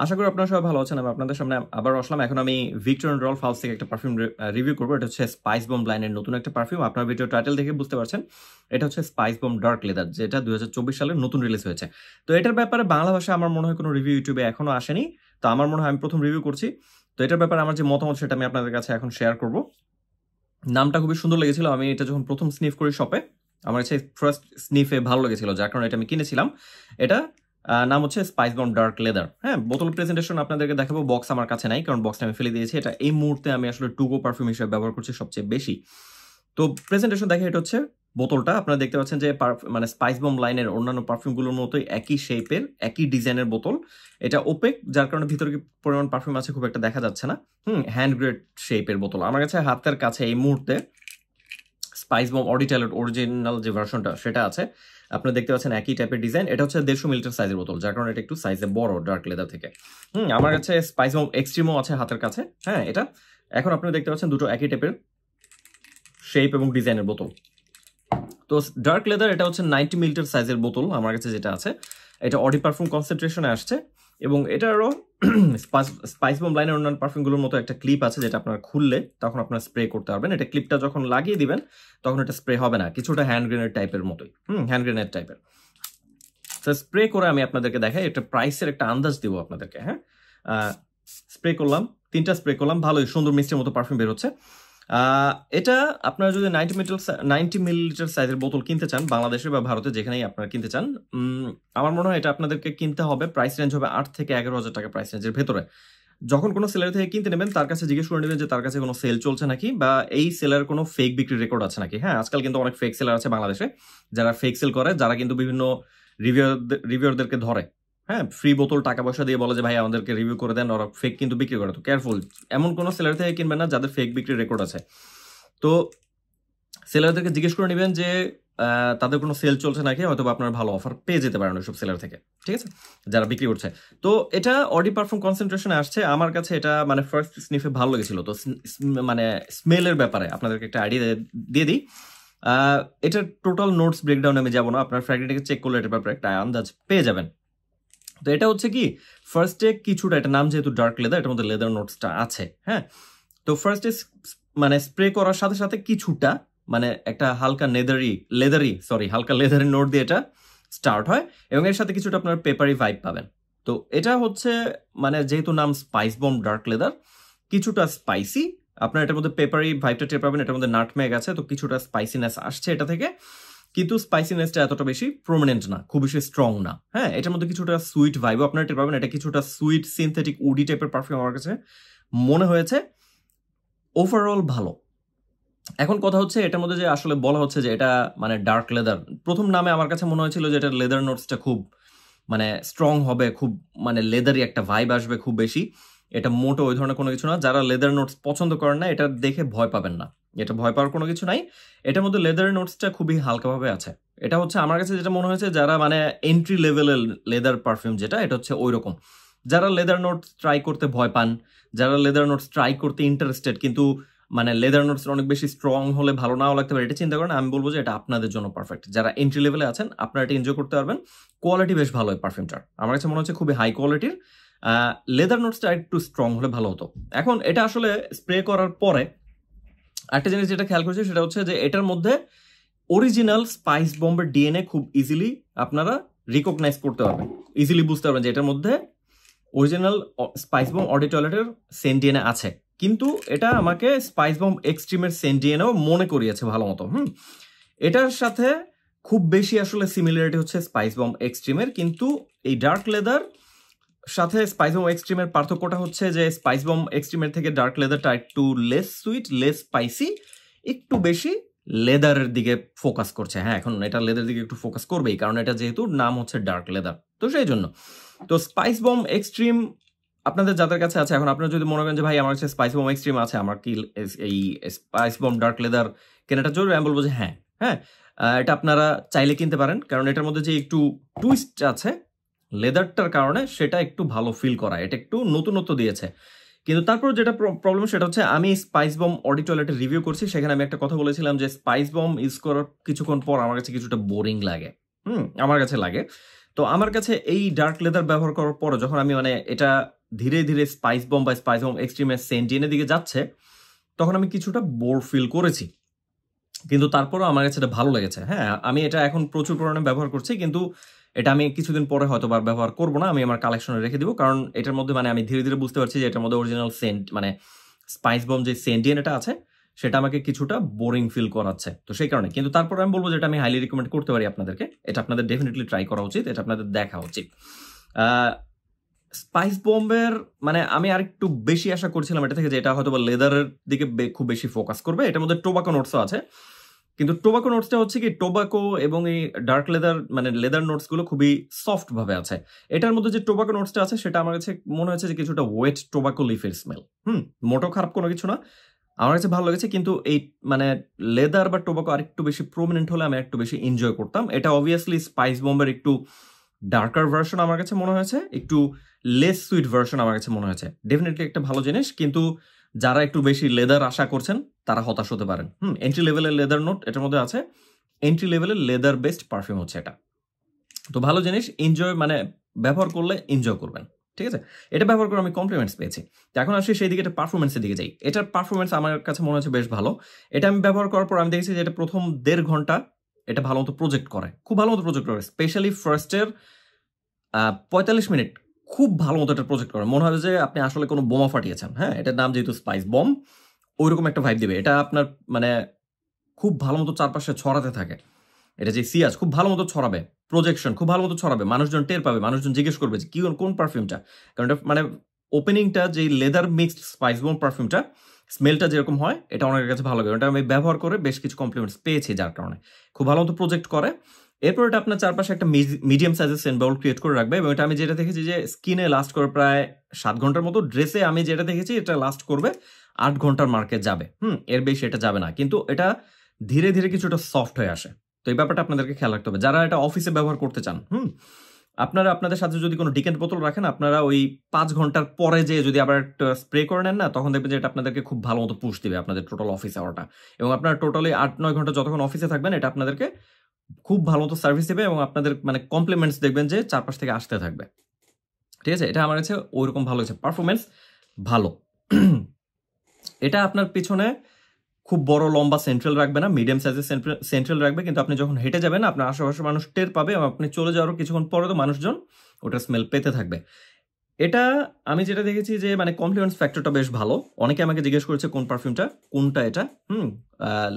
আশা করি আপনারা সবাই ভালো আছেন। আমি আপনাদের সামনে আবার আসলাম। এখন আমি ভিক্টর অ্যান্ড রল্ফ হাউস থেকে একটা পারফিউম রিভিউ করবো। এটা হচ্ছে স্পাইস বম লাইনের নতুন একটা পারফিউম। আপনার ভিডিও টাইটেল দেখে বুঝতে পারছেন এটা হচ্ছে স্পাইস বম ডার্ক লেদার, যেটা 2024 সালে নতুন রিলিজ হয়েছে। তো এটার ব্যাপারে বাংলা ভাষায় আমার মনে হয় কোনো রিভিউ ইউটিউবে এখনো আসেনি। তো আমার মনে হয় আমি প্রথম রিভিউ করছি। তো এটার ব্যাপারে আমার যে মতামত সেটা আমি আপনাদের কাছে এখন শেয়ার করবো। নামটা খুবই সুন্দর লেগেছিল। আমি এটা যখন প্রথম স্নিফ করি শপে, আমার কাছে ফার্স্ট স্নিফে ভালো লেগেছিল, যার কারণে এটা আমি কিনেছিলাম। এটা নাম হচ্ছে স্পাইস বম ডার্ক লেদার। হ্যাঁ, বোতল প্রেজেন্টেশন আপনাদেরকে দেখাবো। বক্স আমার কাছে নাই, কারণ বক্সটা আমি ফেলে দিয়েছি। এটা এই মুহূর্তে আমি আসলে টুগো পারফিউম হিসেবে ব্যবহার করছি সবচেয়ে বেশি। তো প্রেজেন্টেশন দেখে এটা হচ্ছে বোতলটা। আপনারা দেখতে পাচ্ছেন যে মানে স্পাইস বম লাইনের অন্যান্য পারফিউমগুলোর মতোই একই শেপের, একই ডিজাইনের বোতল। এটা ওপেক, যার কারণে ভিতরে কি পরিমাণ পারফিউম আছে খুব একটা দেখা যাচ্ছে না। হ্যান্ড গ্রেড শেপের বোতল। আমার কাছে হাতের কাছে এই মুহূর্তে স্পাইস বম অডিটাইলের অরিজিনাল যে ভার্সনটা সেটা আছে। আপনারা দেখতে পাচ্ছেন একই টাইপের ডিজাইন। এটা হচ্ছে 150 মিলিলিটার সাইজের বোতল, যার কারণে এটা একটু সাইজে বড় ডার্ক লেদার থেকে। আমার কাছে স্পাইস বম এক্সট্রিমও আছে হাতের কাছে। হ্যাঁ, এটা এখন আপনারা দেখতে পাচ্ছেন দুটো একই টাইপের শেপ এবং ডিজাইনের বোতল। তো ডার্ক লেদার এটা হচ্ছে 90 মিলিলিটার সাইজের বোতল আমার কাছে যেটা আছে। এটা অডি পারফিউম কনসেন্ট্রেশনে আসছে, এবং এটারও স্পাইস বম লাইনের অন্যান্য পারফিউমগুলোর মতো একটা ক্লিপ আছে, যেটা আপনারা খুললে তখন আপনারা স্প্রে করতে পারবেন। এটা ক্লিপটা যখন লাগিয়ে দিবেন তখন এটা স্প্রে হবে না, কিছুটা হ্যান্ড গ্রেনেড টাইপের মতোই। হ্যান্ড গ্রেনেড টাইপের। তো স্প্রে করে আমি আপনাদেরকে দেখাই, একটা প্রাইসের একটা আন্দাজ দিব আপনাদেরকে। হ্যাঁ, স্প্রে করলাম, 3টা স্প্রে করলাম, ভালোই সুন্দর মিষ্টির মতো পারফিউম বের হচ্ছে। এটা আপনারা যদি 90 মিলিলিটার সাইজের বোতল কিনতে চান, বাংলাদেশে বা ভারতে যেখানেই আপনারা কিনতে চান, আমার মনে হয় এটা আপনাদেরকে কিনতে হবে, প্রাইস রেঞ্জ হবে 8 থেকে 11,000 টাকা প্রাইস রেঞ্জের ভেতরে। যখন কোনো সেলার থেকে কিনতে নেবেন তার কাছে জিজ্ঞেস করে নেবেন যে তার কাছে কোনো সেল চলছে নাকি, বা এই সেলার কোনো ফেক বিক্রি রেকর্ড আছে নাকি। হ্যাঁ, আজকাল কিন্তু অনেক ফেক সেলার আছে বাংলাদেশে, যারা ফেক সেল করে, যারা কিন্তু বিভিন্ন রিভিউয়ারদেরকে ধরে। হ্যাঁ, ফ্রি বোতল টাকা পয়সা দিয়ে বলে যে ভাই আমাদেরকে রিভিউ করে দেন, ওরা ফেক কিন্তু বিক্রি করে। তো কেয়ারফুল, এমন কোনো সেলার থেকে কিনবেন না যাদের ফেক বিক্রির রেকর্ড আছে। তো সেলারদেরকে জিজ্ঞেস করে নেবেন যে তাদের কোনো সেল চলছে নাকি, হয়তো আপনার ভালো অফার পেয়ে যেতে পারেন ওইসব সেলার থেকে, ঠিক আছে, যারা বিক্রি করছে। তো এটা অডি পারফিউম কনসেন্ট্রেশনে আসছে। আমার কাছে এটা মানে ফার্স্ট স্নিফে ভালো লেগেছিল। তো মানে স্মেলের ব্যাপারে আপনাদেরকে একটা আইডিয়া দিয়ে দিই। এটার টোটাল নোটস ব্রেকডাউন আমি যাবো না, আপনার ফ্র্যাগনেটকে চেক করলে এটার ব্যাপারে একটা আন্দাজ পেয়ে যাবেন। তো এটা হচ্ছে কি, ফার্স্টে কিছুটা, এটা নাম যেহেতু ডার্ক লেদার, এটার মধ্যে লেদার নোটসটা আছে। হ্যাঁ, তো ফার্স্টে মানে স্প্রে করার সাথে সাথে কিছুটা মানে একটা হালকা হালকা লেদারি নোট দিয়ে এটা স্টার্ট হয়, এবং এর সাথে কিছুটা আপনার পেপারি ভাইব পাবেন। তো এটা হচ্ছে মানে যেহেতু নাম স্পাইস বম ডার্ক লেদার, কিছুটা স্পাইসি, আপনার এটার মধ্যে পেপারি ভাইবটা টের পাবেন। এটার মধ্যে নাটমেগ আছে, তো কিছুটা স্পাইসিনেস আসছে এটা থেকে, কিন্তু স্পাইসিনেসটা এতটা বেশি প্রমিনেন্ট না, খুব বেশি স্ট্রং না। হ্যাঁ, এটার মধ্যে কিছুটা সুইট ভাইবও আপনারা টের পাবেন। এটা কিছুটা সুইট সিনথেটিক উডি টাইপের পারফিউম আমার কাছে মনে হয়েছে। ওভারঅল ভালো। এখন কথা হচ্ছে এটার মধ্যে যে আসলে বলা হচ্ছে যে এটা মানে ডার্ক লেদার, প্রথম নামে আমার কাছে মনে হয়েছিল যে এটার লেদার নোটসটা খুব মানে স্ট্রং হবে, খুব মানে লেদারি একটা ভাইব আসবে খুব বেশি। এটা মোটো ওই ধরনের কোনো কিছু না। যারা লেদার নোটস পছন্দ করেন না, এটা দেখে ভয় পাবেন না, এটা ভয় পাওয়ার কোনো কিছু নাই। এটার মধ্যে লেদার নোটসটা খুবই হালকাভাবে আছে। এটা হচ্ছে আমার কাছে যেটা মনে হয়েছে, যারা মানে এন্ট্রি লেভেলের লেদার পারফিউম যেটা, এটা হচ্ছে ওই রকম। যারা লেদার নোটস ট্রাই করতে ভয় পান, যারা লেদার নোটস ট্রাই করতে ইন্টারেস্টেড, কিন্তু মানে লেদার নোটস অনেক বেশি স্ট্রং হলে ভালো নাও লাগতে পারে, এটা চিন্তা করেন, আমি বলবো যে এটা আপনাদের জন্য পারফেক্ট। যারা এন্ট্রি লেভেলে আছেন আপনারা এটা এনজয় করতে পারবেন। কোয়ালিটি বেশ ভালো, পারফিউমটার আমার কাছে মনে হচ্ছে খুবই হাই কোয়ালিটির। লেদার নোটসটা একটু স্ট্রং হলে ভালো হতো। এখন এটা আসলে স্প্রে করার পরে একটা জিনিস যেটা খেয়াল করেছি সেটা হচ্ছে যে এটার মধ্যে অরিজিনাল স্পাইস বম্বের ডিএনএ খুব ইজিলি আপনারা রিকগনাইজ করতে পারবেন, ইজিলি বুঝতে পারবেন যে এটার মধ্যে অরিজিনাল স্পাইস বম অডি টয়লেটের সেন্ট ডিএনএ আছে। কিন্তু এটা আমাকে স্পাইস বম এক্সট্রিমের সেন্ট ডিএনএও মনে করিয়েছে ভালো মতো। এটার সাথে খুব বেশি আসলে সিমিলারিটি হচ্ছে স্পাইস বম এক্সট্রিমের, কিন্তু এই ডার্ক লেদার সাথে স্পাইস বম এক্সট্রিমের পার্থক্যটা হচ্ছে যে স্পাইস বম এক্সট্রিমের থেকে ডার্ক লেদারটা একটু লেস সুইট, লেস স্পাইসি, একটু বেশি লেদারের দিকে ফোকাস করছে। হ্যাঁ, এখন এটা লেদারের দিকে একটু ফোকাস করবেই, কারণ এটা যেহেতু নাম হচ্ছে ডার্ক লেদার, তো সেই জন্য। তো স্পাইস বম এক্সট্রিম আপনাদের যাদের কাছে আছে, এখন আপনারা যদি মনে করেন যে ভাই আমার কাছে স্পাইস বম এক্সট্রিম আছে, আমার কি এই স্পাইস বম ডার্ক লেদার কেনাটা জরুরি, আমি বলবো যে হ্যাঁ, এটা আপনারা চাইলে কিনতে পারেন, কারণ এটার মধ্যে যে একটু টুইস্ট আছে লেদারটার কারণে, সেটা একটু ভালো ফিল করা, এটা একটু নতুনত্ব দিয়েছে। কিন্তু তারপর যেটা প্রবলেম সেটা হচ্ছে, আমি স্পাইস বম অডি টয়লেটের রিভিউ করছি, সেখানে আমি একটা কথা বলেছিলাম যে স্পাইস বম ইউজ করার কিছুক্ষণ পর আমার কাছে কিছুটা বোরিং লাগে। আমার কাছে লাগে। তো আমার কাছে এই ডার্ক লেদার ব্যবহার করার পরে যখন আমি মানে এটা ধীরে, ধীরে স্পাইস বম বা স্পাইস বম এক্সট্রিমের সেন্টিনের দিকে যাচ্ছে, তখন আমি কিছুটা বোর ফিল করেছি। কিন্তু তারপরেও আমার কাছে এটা ভালো লেগেছে। হ্যাঁ, আমি এটা এখন প্রচুর পরিমাণে ব্যবহার করছি। কিন্তু এটা আমি কিছুদিন পরে হয়তোবা আর ব্যবহার করব না। আমি আমার কালেকশনে রেখে দিব। কারণ এটার মধ্যে মানে আমি ধীরে, ধীরে বুঝতে পারছি যে এটার মধ্যে অরিজিনাল সেন্ট মানে স্পাইস বম যে সেন্টিয়েন এটা আছে, সেটা আমাকে কিছুটা বোরিং ফিল করাচ্ছে। তো সেই কারণে। কিন্তু তারপরে আমি বলব যে এটা আমি হাইলি রিকমেন্ড করতে পারি আপনাদেরকে। এটা আপনাদের ডেফিনিটলি ট্রাই করা উচিত। এটা আপনাদের দেখা উচিত। আ স্পাইস বম্বের মানে আমি আরেকটু বেশি আশা করছিলাম এটা থেকে যে এটা হয়তোবা লেদারের দিকে খুব বেশি ফোকাস করবে। এটার মধ্যে টোবাকো নোটসও আছে। কিন্তু টোবাকো নোটসটা হচ্ছে কি টোবাকো এবং এই ডার্ক লেদার মানে লেদার নোটস গুলো খুবই সফট ভাবে আছে। এটার মধ্যে যে টোবাকো নোটসটা আছে সেটা আমার কাছে মনে হচ্ছে যে কিছুটা ওয়েট টোবাকো লিফের স্মেল। মোটেও খারাপ কোনো কিছু না। আমার কাছে ভালো লেগেছে। কিন্তু এই মানে লেদার বা টোবাকো আরেকটু বেশি প্রমিনেন্ট হলে আমি একটু বেশি এনজয় করতাম। এটা অবভিয়াসলি স্পাইস বম্বের একটু ডার্কার ভার্সন আমার কাছে মনে হয়েছে। একটু লেস সুইট ভার্সন আমার কাছে মনে হয়েছে। ডেফিনিটলি একটা ভালো জিনিস। কিন্তু যারা একটু বেশি লেদার আশা করছেন তারা হতাশ হতে পারেন। এন্ট্রি লেভেলের লেদার নোট এটার মধ্যে আছে। এন্ট্রি লেভেলের লেদার বেসড পারফিউম হচ্ছে এটা। তো ভালো জিনিস, এনজয় মানে ব্যবহার করলে এনজয় করবেন। ঠিক আছে? এটা ব্যবহার করে আমি কমপ্লিমেন্টস পেয়েছি। তো এখন আসি সেই দিকে এটা পারফরম্যান্সের দিকে যাই। এটার পারফরম্যান্স আমার কাছে মনে হচ্ছে বেশ ভালো। এটা আমি ব্যবহার করার পর আমি দেখেছি যে এটা প্রথম ১.৫ ঘন্টা এটা ভালো মতো প্রজেক্ট করে। খুব ভালো মতো প্রজেক্ট করে। স্পেশালি ফার্স্টের ৪৫ মিনিট খুব ভালো মতো একটা প্রজেক্ট করে। মনে হয় যে আপনি আসলে কোনো বোমা ফাটিয়েছেন। হ্যাঁ? এটার নাম যেহেতু স্পাইস বম, ঐরকম একটা ভাইব দিবে। এটা আপনার মানে খুব ভালো মতো চারপাশে ছড়াতে থাকে। এটা যে সিয়াজ খুব ভালো মতো ছড়াবে। প্রজেকশন খুব ভালো মতো ছড়াবে। মানুষজন টের পাবে। মানুষজন জিজ্ঞেস করবে যে কোন পারফিউমটা? কারণ এটা মানে ওপেনিংটা যেই লেদার মিক্সড স্পাইস বম পারফিউমটা স্মেলটা যেরকম হয় এটা অনেকের কাছে ভালো লাগে। এটা আমি ব্যবহার করে বেশ কিছু কমপ্লিমেন্টস পেয়েছি যার কারণে। খুব ভালো মতো প্রজেক্ট করে। এরপর এটা আপনার চারপাশে একটা মিডিয়াম সাইজের সেন্ট বাউল ক্রিয়েট করে রাখবে এবং এটা আমি যেটা দেখেছি যে স্কিনে লাস্ট করে প্রায় ৭ ঘন্টার মতো। ড্রেসে আমি যেটা দেখেছি এটা লাস্ট করবে ৮ ঘন্টার মার্কে যাবে। এর বেশি এটা যাবে না। কিন্তু এটা ধীরে, ধীরে কিছুটা সফট হয়ে আসে। তো এই ব্যাপারটা আপনাদেরকে খেয়াল রাখতে হবে। যারা এটা অফিসে ব্যবহার করতে চান, আপনারা আপনাদের সাথে যদি কোনো ডিকেন্ট বোতল রাখেন, আপনারা ওই ৫ ঘন্টার পরে যেয়ে যদি আবার একটা স্প্রে করে নেন না, তখন দেখবেন যে এটা আপনাদেরকে খুব ভালো মতো পুশ দিবে আপনাদের টোটাল অফিস আওয়ারটা। এবং আপনারা টোটালি ৮-৯ ঘন্টা যতক্ষণ অফিসে থাকবেন এটা আপনাদেরকে খুব ভালো মতো সার্ভিস দেবে এবং আপনাদের মানে কমপ্লিমেন্টস দেখবেন যে চারপাশ থেকে আসতে থাকবে। ঠিক আছে? এটা আমার কাছে ঐরকম ভালো হয়েছে। পারফরম্যান্স ভালো। এটা আপনার পিছনে খুব বড় লম্বা সেন্ট্রাল রাখবে না, মিডিয়াম সাইজের সেন্ট্রাল রাখবে। কিন্তু আপনি যখন হেঁটে যাবেন আপনার আশেপাশে মানুষ টের পাবে এবং আপনি চলে যাওয়ার কিছুক্ষণ পরে তো মানুষজন ওটার স্মেল পেতে থাকবে। এটা আমি যেটা দেখেছি যে মানে কমপ্লিমেন্টস ফ্যাক্টরটা বেশ ভালো। অনেকে আমাকে জিজ্ঞেস করেছে কোন পারফিউমটা, কোনটা এটা।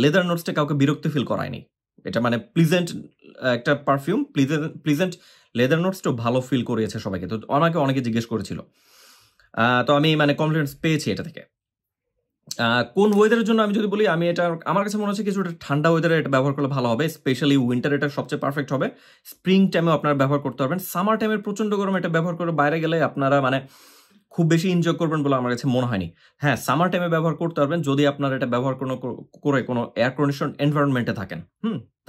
লেদার নোটসটা কাউকে বিরক্তি ফিল করায়নি। এটা মানে প্লিজেন্ট একটা পারফিউম, প্লিজেন্ট লেদার নোটসটাও ভালো ফিল করিয়েছে সবাইকে। তো অনেকে জিজ্ঞেস করেছিল। তো আমি মানে কমপ্লিমেন্টস পেয়েছি এটা থেকে। কোন ওয়েদারের জন্য আমি যদি বলি, আমি এটা আমার কাছে মনে হচ্ছে কিছুটা ঠান্ডা ওয়েদারে এটা ব্যবহার করলে ভালো হবে। স্পেশালি উইন্টার এটা সবচেয়ে পারফেক্ট হবে। স্প্রিং টাইমেও আপনারা ব্যবহার করতে পারবেন। সামার টাইমের প্রচন্ড গরম এটা ব্যবহার করে বাইরে গেলে আপনারা মানে খুব বেশি এনজয় করবেন বলে আমার কাছে মনে হয়নি। হ্যাঁ, সামার টাইমে ব্যবহার করতে পারবেন যদি আপনারা এটা ব্যবহার করে কোনো এয়ার কন্ডিশন এনভায়রনমেন্টে থাকেন।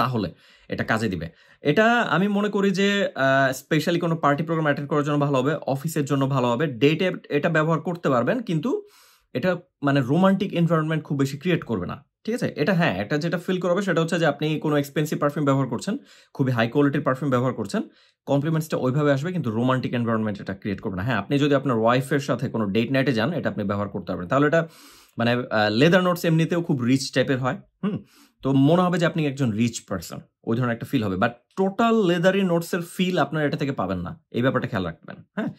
তাহলে এটা কাজে দিবে। এটা আমি মনে করি যে স্পেশালি কোনো পার্টি প্রোগ্রাম অ্যাটেন্ড করার জন্য ভালো হবে, অফিসের জন্য ভালো হবে। ডেটে এটা ব্যবহার করতে পারবেন, কিন্তু এটা মানে রোমান্টিক এনভায়রনমেন্ট খুব বেশি ক্রিয়েট করবে না। ঠিক আছে? এটা হ্যাঁ, এটা যেটা ফিল করাবে সেটা হচ্ছে যে আপনি কোনো এক্সপেন্সিভ পারফিউম ব্যবহার করছেন, খুবই হাই কোয়ালিটির পারফিউম ব্যবহার করছেন। কমপ্লিমেন্টসটা ওইভাবে আসবে, কিন্তু রোমান্টিক এনভায়রনমেন্ট এটা ক্রিয়েট করবে না। হ্যাঁ, আপনি যদি আপনার ওয়াইফের সাথে কোনো ডেট নাইটে যান, এটা আপনি ব্যবহার করতে পারবেন। তাহলে এটা মানে লেদার নোটস এমনিতেও খুব রিচ টাইপের হয়। তো মনে হবে যে আপনি একজন রিচ পারসন, ওই ধরনের একটা ফিল হবে। বাট টোটাল লেদারি নোটসের ফিল আপনারা এটা থেকে পাবেন না। এই ব্যাপারটা খেয়াল রাখবেন। হ্যাঁ,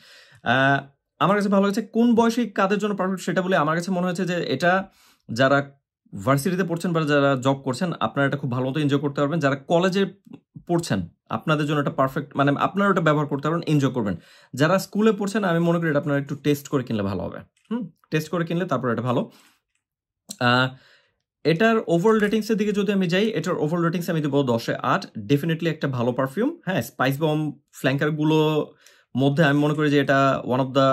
আমার কাছে ভালো লাগছে। কোন বয়সী কাদের জন্য পারফেক্ট সেটা বলে আমার কাছে মনে হয়েছে যে এটা যারা ভার্সিটিতে পড়ছেন বা যারা জব করছেন আপনারা এটা খুব ভালো মতো এনজয় করতে পারবেন। যারা কলেজে পড়ছেন আপনাদের জন্য এটা পারফেক্ট, মানে আপনারা ওটা ব্যবহার করতে পারবেন, এনজয় করবেন। যারা স্কুলে পড়ছেন আমি মনে করি এটা আপনারা একটু টেস্ট করে কিনলে ভালো হবে। টেস্ট করে কিনলে তারপর এটা ভালো। এটার ওভারঅল রেটিংস এর দিকে যদি আমি যাই, এটার ওভারঅল রেটিংস আমি দেবো 10-এ 8। ডেফিনেটলি একটা ভালো পারফিউম। হ্যাঁ, স্পাইস বম ফ্ল্যাঙ্কার গুলো মধ্যে আমি মনে করি যে এটা ওয়ান অফ দ্য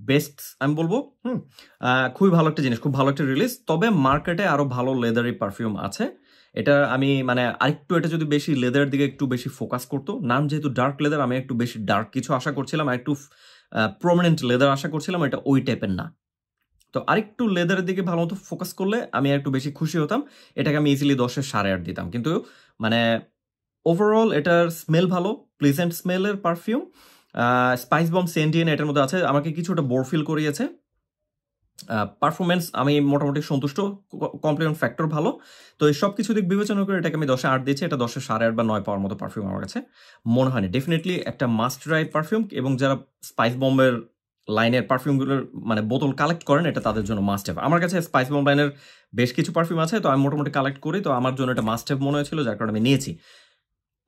বেস্ট আমি বলবো। খুবই ভালো একটা জিনিস, খুব ভালো একটা রিলিজ। তবে মার্কেটে আরো ভালো লেদারি পারফিউম আছে। এটা আমি মানে আরেকটু এটা যদি বেশি লেদারের দিকে একটু বেশি ফোকাস করতো, নাম যেহেতু ডার্ক লেদার আমি একটু বেশি ডার্ক কিছু আশা করছিলাম, আর একটু প্রমিনেন্ট লেদার আশা করছিলাম, এটা ওই টাইপের না। তো আরেকটু লেদারের দিকে ভালো মতো ফোকাস করলে আমি একটু বেশি খুশি হতাম। এটাকে আমি ইজিলি 10-এ 8.5 দিতাম। কিন্তু মানে ওভারঅল এটার স্মেল ভালো, প্লেজেন্ট স্মেলের পারফিউম। স্পাইস বম্ব সেন্টিয়েন এটার মধ্যে আছে, আমাকে কিছুটা বোর ফিল করিয়েছে। পারফরমেন্স আমি মোটামুটি সন্তুষ্ট, কমপ্লিমেন্ট ফ্যাক্টর ভালো। তো এই সব কিছু দিক বিবেচনা করে এটাকে আমি 10-8 দিয়েছি। এটা 10-এ 8.5 বা 9 পাওয়ার মতো পারফিউম আমার কাছে মনে হয়নি। ডেফিনেটলি একটা মাস্ট ট্রাই পারফিউম, এবং যারা স্পাইস বম্বের লাইনের পারফিউমগুলোর মানে বোতল কালেক্ট করেন, এটা তাদের জন্য মাস্ট হ্যাভ। আমার কাছে স্পাইস বম্ব লাইনের বেশ কিছু পারফিউম আছে, তো আমি মোটামুটি কালেক্ট করি, তো আমার জন্য এটা মাস্ট হ্যাভ মনে হয়েছিল, যার কারণে আমি নিয়েছি।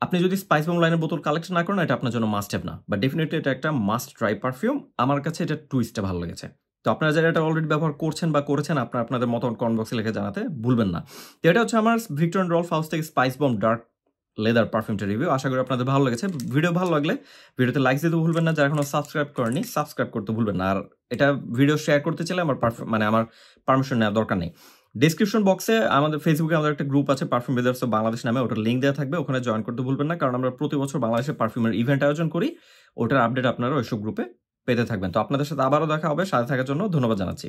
আপনি যদি স্পাইস বম্ব লাইনের বোতল কালেক্ট না করেন, এটা আপনার জন্য মাস্ট হ্যাভ না, বাট ডেফিনেটলি এটা একটা মাস্ট ট্রাই পারফিউম। আমার কাছে এটা টুইস্টটা ভালো লেগেছে। তো আপনারা যারা এটা অলরেডি ব্যবহার করছেন বা করেছেন, আপনাদের মতামত কমেন্ট বক্সে লিখে জানাতে ভুলবেন না। তো এটা হচ্ছে আমার ভিক্টর অ্যান্ড রল্ফ হাউস থেকে স্পাইস বম্ব ডার্ক লেদার পারফিউমটা রিভিউ। আশা করি আপনাদের ভালো লেগেছে। ভিডিও ভালো লাগলে ভিডিওতে লাইক দিতে ভুলবেন না, যারা এখনো সাবস্ক্রাইব করেনি সাবস্ক্রাইব করতে ভুলবেন না। আর এটা ভিডিও শেয়ার করতে চাইলে আমার আমার পারমিশন নেওয়ার দরকার নেই। ডিসক্রিপশন বক্সে আমাদের ফেসবুকে আমাদের একটা গ্রুপ আছে, পারফিউম ব্রাদার্স অফ বাংলাদেশ নামে, ওটার লিঙ্ক দেওয়া থাকবে, ওখানে জয়েন করতে ভুলবেন না, কারণ আমরা প্রতি বছর বাংলাদেশে পারফিউমের ইভেন্ট আয়োজন করি। ওটার আপডেট আপনারা ওইসব গ্রুপে পেতে থাকবেন। তো আপনাদের সাথে আবারও দেখা হবে। সাথে থাকার জন্য ধন্যবাদ জানাচ্ছি।